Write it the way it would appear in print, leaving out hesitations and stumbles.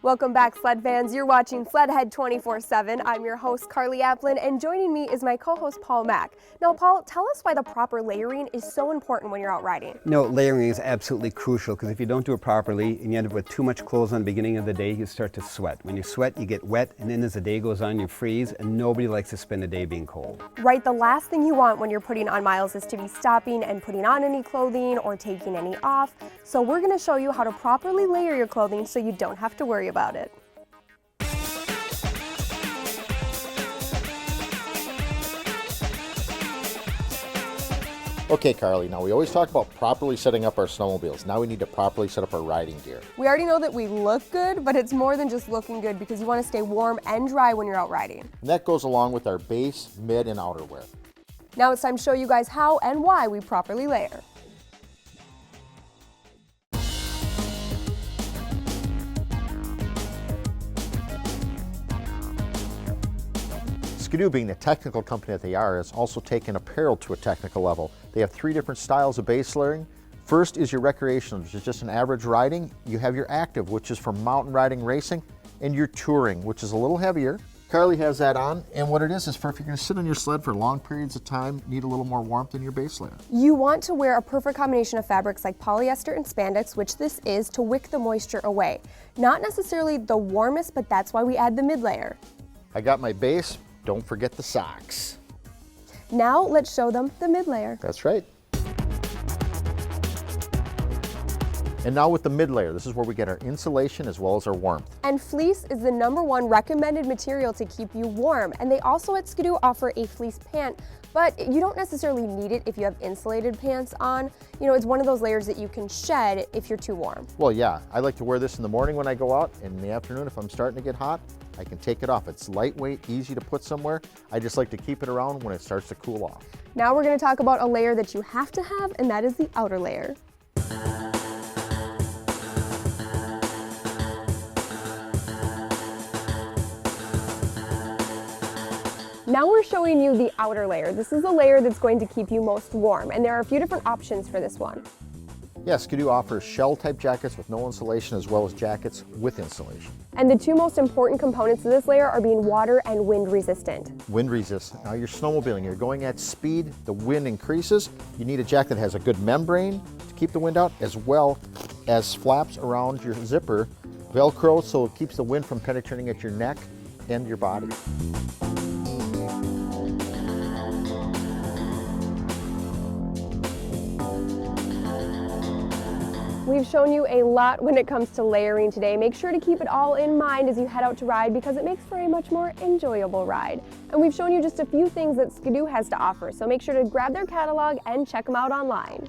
Welcome back, sled fans. You're watching Sledhead 24/7. I'm your host, Carly Applin, and joining me is my co-host, Paul Mack. Now, Paul, tell us why the proper layering is so important when you're out riding. No, layering is absolutely crucial because if you don't do it properly and you end up with too much clothes on the beginning of the day, you start to sweat. When you sweat, you get wet, and then as the day goes on, you freeze, and nobody likes to spend a day being cold. Right, the last thing you want when you're putting on miles is to be stopping and putting on any clothing or taking any off. So we're going to show you how to properly layer your clothing so you don't have to worry about it. Okay, Carly, now we always talk about properly setting up our snowmobiles. Now we need to properly set up our riding gear. We already know that we look good, but it's more than just looking good because you want to stay warm and dry when you're out riding. And that goes along with our base, mid, and outerwear. Now it's time to show you guys how and why we properly layer. Skidoo, being the technical company that they are, has also taken apparel to a technical level. They have 3 different styles of base layering. First is your recreational, which is just an average riding. You have your active, which is for mountain riding, racing, and your touring, which is a little heavier. Carly has that on, and what it is for if you're going to sit on your sled for long periods of time, need a little more warmth in your base layer. You want to wear a perfect combination of fabrics like polyester and spandex, which this is, to wick the moisture away. Not necessarily the warmest, but that's why we add the mid layer. I got my base. Don't forget the socks. Now let's show them the mid layer. That's right. And now with the mid layer, this is where we get our insulation as well as our warmth. And fleece is the #1 recommended material to keep you warm. And they also at Skidoo offer a fleece pant, but you don't necessarily need it if you have insulated pants on. You know, it's one of those layers that you can shed if you're too warm. Well, yeah, I like to wear this in the morning when I go out, and in the afternoon if I'm starting to get hot, I can take it off. It's lightweight, easy to put somewhere. I just like to keep it around when it starts to cool off. Now we're going to talk about a layer that you have to have, and that is the outer layer. Now we're showing you the outer layer. This is the layer that's going to keep you most warm, and there are a few different options for this one. Yeah, Skidoo offers shell-type jackets with no insulation as well as jackets with insulation. And the 2 most important components of this layer are being water and wind resistant. Wind resistant. Now you're snowmobiling, you're going at speed, the wind increases. You need a jacket that has a good membrane to keep the wind out, as well as flaps around your zipper, Velcro, so it keeps the wind from penetrating at your neck and your body. We've shown you a lot when it comes to layering today. Make sure to keep it all in mind as you head out to ride because it makes for a much more enjoyable ride. And we've shown you just a few things that Skidoo has to offer, so make sure to grab their catalog and check them out online.